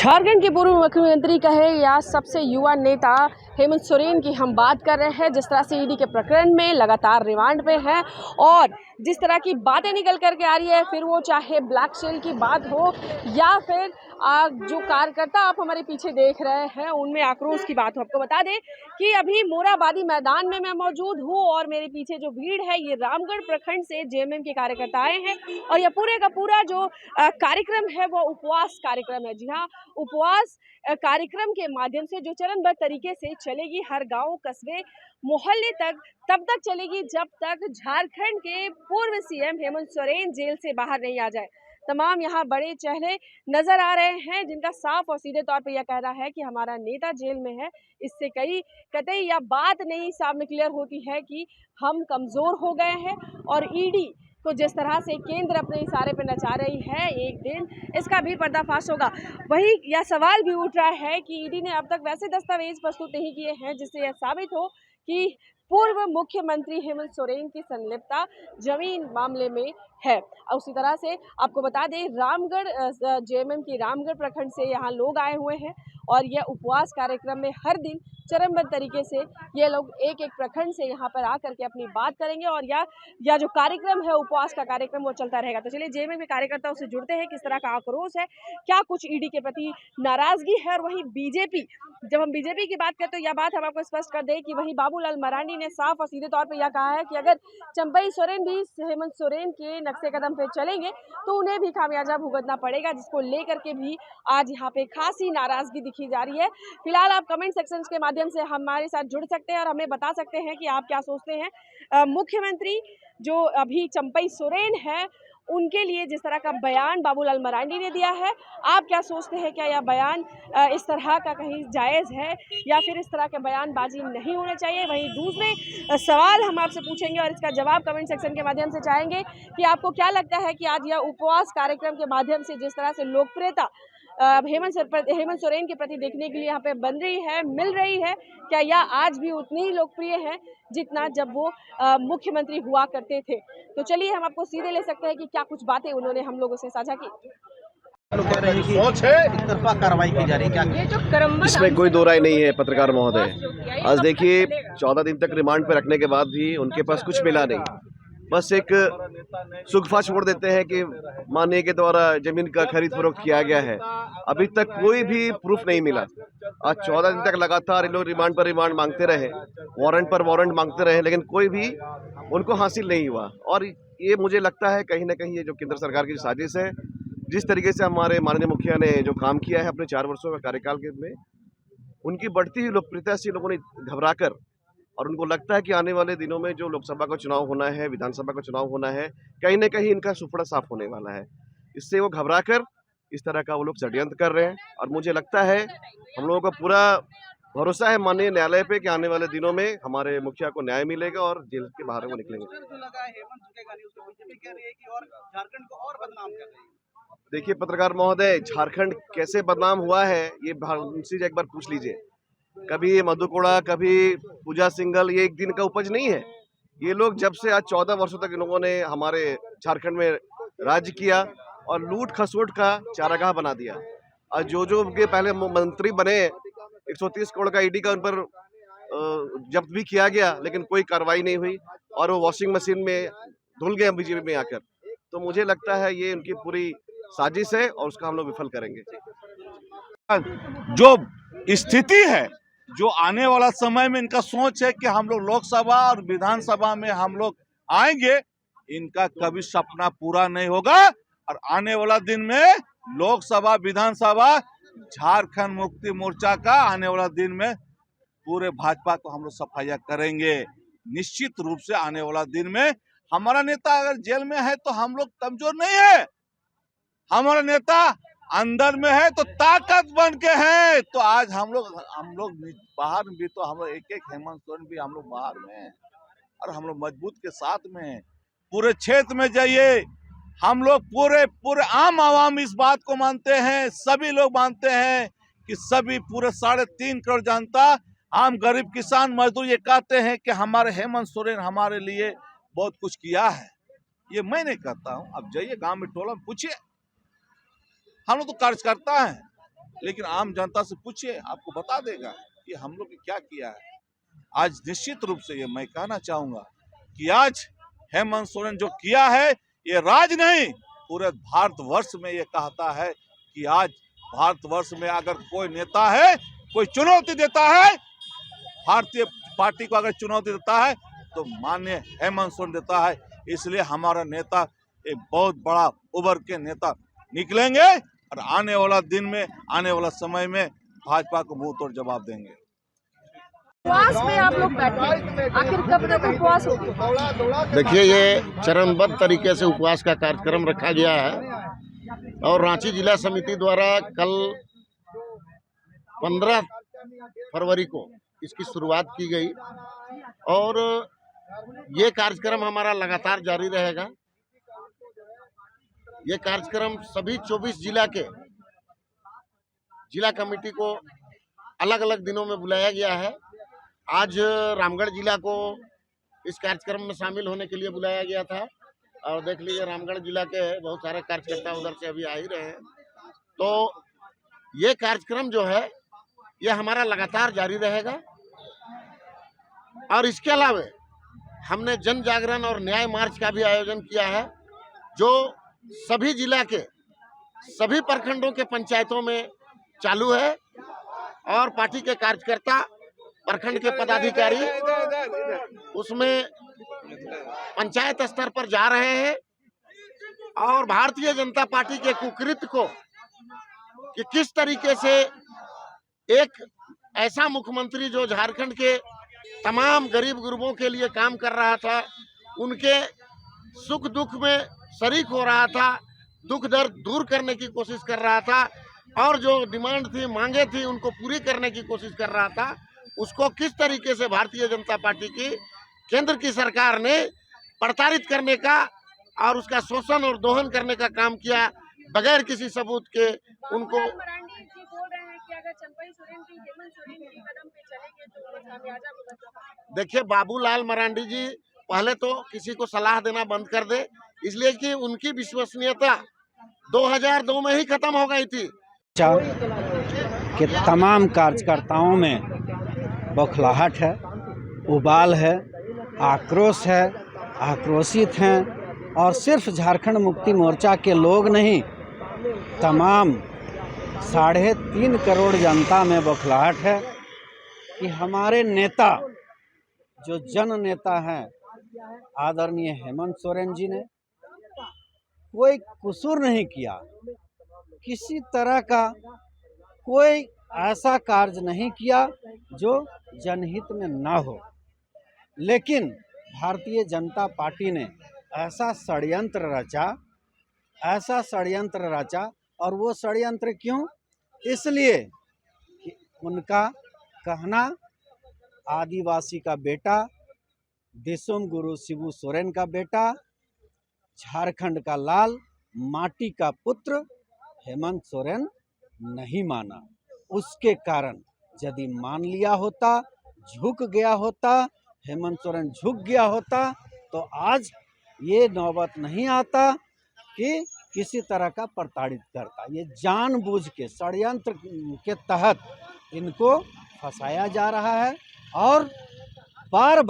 झारखंड के पूर्व मुख्यमंत्री कहे या सबसे युवा नेता हेमंत सोरेन की हम बात कर रहे हैं। जिस तरह से ईडी के प्रकरण में लगातार रिमांड पे हैं और जिस तरह की बातें निकल करके आ रही है, फिर वो चाहे ब्लैक सेल की बात हो या फिर जो कार्यकर्ता आप हमारे पीछे देख रहे हैं उनमें आक्रोश की बात हो। आपको बता दें कि अभी मोराबादी मैदान में मैं मौजूद हूँ और मेरे पीछे जो भीड़ है ये रामगढ़ प्रखंड से जेएमएम के कार्यकर्ता आए हैं और यह पूरे का पूरा जो कार्यक्रम है वो उपवास कार्यक्रम है। जी हाँ, उपवास कार्यक्रम के माध्यम से जो चरणबद्ध तरीके से चलेगी, हर गांव, कस्बे, मोहल्ले तक तब तक चलेगी जब तक झारखंड के पूर्व सीएम हेमंत सोरेन जेल से बाहर नहीं आ जाए। तमाम यहाँ बड़े चेहरे नजर आ रहे हैं जिनका साफ और सीधे तौर पर यह कहना है कि हमारा नेता जेल में है। इससे कतई यह बात नहीं साफ में क्लियर होती है कि हम कमजोर हो गए हैं और ईडी तो जिस तरह से केंद्र अपने इशारे पर नचा रही है, एक दिन इसका भी पर्दाफाश होगा। वही यह सवाल भी उठ रहा है कि ईडी ने अब तक वैसे दस्तावेज प्रस्तुत नहीं किए हैं जिससे यह साबित हो कि पूर्व मुख्यमंत्री हेमंत सोरेन की संलिप्तता जमीन मामले में है। और उसी तरह से आपको बता दें, रामगढ़ जेएमएम की रामगढ़ प्रखंड से यहाँ लोग आए हुए हैं और यह उपवास कार्यक्रम में हर दिन चरणबद्ध तरीके से ये लोग एक एक प्रखंड से यहाँ पर आकर के अपनी बात करेंगे और या जो कार्यक्रम है उपवास का कार्यक्रम वो चलता रहेगा। तो चलिए जेएमएम के कार्यकर्ताओं से जुड़ते हैं, किस तरह का आक्रोश है, क्या कुछ ईडी के प्रति नाराजगी है। और वहीं बीजेपी, जब हम बीजेपी की बात करते हैं, यह बात हम आपको स्पष्ट कर दें कि वहीं बाबूलाल मरांडी ने साफ और सीधे तौर पर यह कहा है कि अगर चंपई सोरेन भी हेमंत सोरेन के नक्शे कदम पे चलेंगे तो उन्हें भी खामियाजा भुगतना पड़ेगा, जिसको लेकर के भी आज यहाँ पे खासी नाराजगी दिखी जा रही है। फिलहाल आप कमेंट सेक्शन के माध्यम से हमारे साथ जुड़ सकते हैं और हमें बता सकते हैं कि आप क्या सोचते हैं। मुख्यमंत्री जो अभी चंपई सोरेन है उनके लिए जिस तरह का बयान बाबूलाल मरांडी ने दिया है, आप क्या सोचते हैं? क्या यह बयान इस तरह का कहीं जायज़ है या फिर इस तरह के बयानबाजी नहीं होने चाहिए? वहीं दूसरे सवाल हम आपसे पूछेंगे और इसका जवाब कमेंट सेक्शन के माध्यम से चाहेंगे कि आपको क्या लगता है कि आज यह उपवास कार्यक्रम के माध्यम से जिस तरह से लोकप्रियता हेमंत सोरेन के प्रति देखने के लिए यहाँ पे बन रही है, मिल रही है, क्या यह आज भी उतनी ही लोकप्रिय है जितना जब वो मुख्यमंत्री हुआ करते थे? तो चलिए हम आपको सीधे ले सकते हैं कि क्या कुछ बातें उन्होंने हम लोगों से साझा की। कह रहे हैं कि एक तरफा कार्रवाई की जा रही है, क्या ये जो क्रमबद्ध इसमें कोई दो राय नहीं है पत्रकार महोदय। आज देखिए 14 दिन तक रिमांड पर रखने के बाद भी उनके पास कुछ मिला नहीं, बस एक सुगफा छोड़ देते हैं कि माननीय के द्वारा जमीन का खरीद फरोख्त किया गया है। अभी तक कोई भी प्रूफ नहीं मिला। आज 14 दिन तक लगातार इन लोग रिमांड पर रिमांड मांगते रहे, वारंट पर वारंट मांगते रहे, लेकिन कोई भी उनको हासिल नहीं हुआ। और ये मुझे लगता है कहीं ना कहीं ये जो केंद्र सरकार की साजिश है, जिस तरीके से हमारे माननीय मुखिया ने जो काम किया है अपने 4 वर्षों का कार्यकाल के में, उनकी बढ़ती हुई लोकप्रियता से लोगों ने घबराकर, और उनको लगता है कि आने वाले दिनों में जो लोकसभा का चुनाव होना है, विधानसभा का चुनाव होना है, कहीं ना कहीं इनका सुपड़ा साफ होने वाला है। इससे वो घबराकर इस तरह का वो लोग षड्यंत्र कर रहे हैं। और मुझे लगता है हम लोगों का पूरा भरोसा है माननीय न्यायालय पे कि आने वाले दिनों में हमारे मुखिया को न्याय मिलेगा और जेल के बाहर वो निकलेंगे। देखिए पत्रकार महोदय, झारखंड कैसे बदनाम हुआ है ये उनसे एक बार पूछ लीजिए। कभी ये मधुकोड़ा, कभी पूजा सिंघल, ये एक दिन का उपज नहीं है। ये लोग जब से आज 14 वर्षों तक इन लोगों ने हमारे झारखंड में राज्य किया और लूट खसोट का चारागाह बना दिया। और जो उनके पहले मंत्री बने, 130 करोड़ का ईडी का उन पर जब्त भी किया गया, लेकिन कोई कार्रवाई नहीं हुई और वो वॉशिंग मशीन में धुल गए बीजेपी में आकर। तो मुझे लगता है ये उनकी पूरी साजिश है और उसका हम लोग विफल करेंगे। जो स्थिति है, जो आने वाला समय में इनका सोच है कि हम लोग लोकसभा और विधानसभा में हम लोग आएंगे, इनका कभी सपना पूरा नहीं होगा। और आने वाला दिन में लोकसभा विधानसभा झारखंड मुक्ति मोर्चा का आने वाला दिन में पूरे भाजपा को हम लोग सफाया करेंगे। निश्चित रूप से आने वाला दिन में हमारा नेता अगर जेल में है तो हम लोग कमजोर नहीं है, हमारा नेता अंदर में है तो ताकत बन के है। तो आज हम लोग बाहर भी तो हम लोग एक हेमंत सोरेन भी हम लोग बाहर में हैं और हम लोग मजबूत के साथ में हैं। पूरे क्षेत्र में जाइए, हम लोग पूरे आम आवाम इस बात को मानते हैं, सभी लोग मानते हैं कि सभी पूरे 3.5 करोड़ जनता, आम गरीब किसान मजदूर ये कहते हैं कि हमारे हेमंत सोरेन हमारे लिए बहुत कुछ किया है। ये मैं नहीं कहता हूँ, अब जाइए गांव में टोला में पूछिए, हम लोग तो कार्यकर्ता हैं, लेकिन आम जनता से पूछिए, आपको बता देगा कि हम लोग ने क्या किया है। आज निश्चित रूप से ये मैं कहना चाहूंगा कि आज हेमंत सोरेन जो किया है, ये राज नहीं, पूरे भारतवर्ष में ये कहता है कि आज भारतवर्ष में अगर कोई नेता है, कोई चुनौती देता है, भारतीय पार्टी को अगर चुनौती देता है तो माननीय हेमंत सोरेन देता है। इसलिए हमारा नेता एक बहुत बड़ा उभर के नेता निकलेंगे और आने वाला दिन में, आने वाला समय में भाजपा को मुंह तोड़ जवाब देंगे। उपवास में आप लोग बैठे, आखिर कब तक उपवास होगा? देखिए, ये चरणबद्ध तरीके से उपवास का कार्यक्रम रखा गया है और रांची जिला समिति द्वारा कल 15 फरवरी को इसकी शुरुआत की गई और ये कार्यक्रम हमारा लगातार जारी रहेगा। ये कार्यक्रम सभी 24 जिला के जिला कमेटी को अलग अलग दिनों में बुलाया गया है। आज रामगढ़ जिला को इस कार्यक्रम में शामिल होने के लिए बुलाया गया था और देख लीजिए रामगढ़ जिला के बहुत सारे कार्यकर्ता उधर से अभी आ ही रहे हैं। तो ये कार्यक्रम जो है ये हमारा लगातार जारी रहेगा और इसके अलावा हमने जन जागरण और न्याय मार्च का भी आयोजन किया है, जो सभी जिला के सभी प्रखंडों के पंचायतों में चालू है और पार्टी के कार्यकर्ता, प्रखंड के पदाधिकारी उसमें पंचायत स्तर पर जा रहे हैं और भारतीय जनता पार्टी के कुकृत्य को कि किस तरीके से एक ऐसा मुख्यमंत्री जो झारखंड के तमाम गरीब गुरबों के लिए काम कर रहा था, उनके सुख दुख में शरीक हो रहा था, दुख दर्द दूर करने की कोशिश कर रहा था और जो डिमांड थी, मांगे थी, उनको पूरी करने की कोशिश कर रहा था, उसको किस तरीके से भारतीय जनता पार्टी की केंद्र की सरकार ने प्रताड़ित करने का और उसका शोषण और दोहन करने का काम किया बगैर किसी सबूत के। उनको देखिए, बाबूलाल मरांडी जी पहले तो किसी को सलाह देना बंद कर दे, इसलिए कि उनकी विश्वसनीयता 2002 में ही खत्म हो गई थी। कि तमाम कार्यकर्ताओं में बौखलाहट है, उबाल है, आक्रोश है, आक्रोशित हैं और सिर्फ झारखंड मुक्ति मोर्चा के लोग नहीं, तमाम 3.5 करोड़ जनता में बौखलाहट है कि हमारे नेता जो जन नेता हैं आदरणीय हेमंत सोरेन जी ने कोई कसूर नहीं किया, किसी तरह का कोई ऐसा कार्य नहीं किया जो जनहित में ना हो, लेकिन भारतीय जनता पार्टी ने ऐसा षड्यंत्र रचा और वो षड्यंत्र क्यों? इसलिए कि उनका कहना आदिवासी का बेटा, देशोम गुरु शिबू सोरेन का बेटा, झारखंड का लाल, माटी का पुत्र हेमंत सोरेन नहीं माना। उसके कारण यदि मान लिया होता, झुक गया होता, हेमंत सोरेन झुक गया होता तो आज ये नौबत नहीं आता कि किसी तरह का प्रताड़ित करता। ये जानबूझ के षड्यंत्र के तहत इनको फंसाया जा रहा है और बार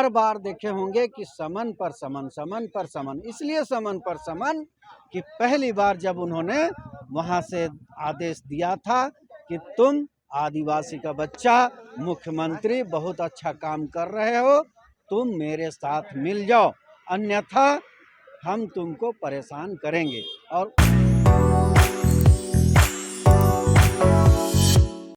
बार देखे होंगे कि समन पर समन, इसलिए समन पर समन कि पहली बार जब उन्होंने वहां से आदेश दिया था कि तुम आदिवासी का बच्चा मुख्यमंत्री बहुत अच्छा काम कर रहे हो, तुम मेरे साथ मिल जाओ, अन्यथा हम तुमको परेशान करेंगे। और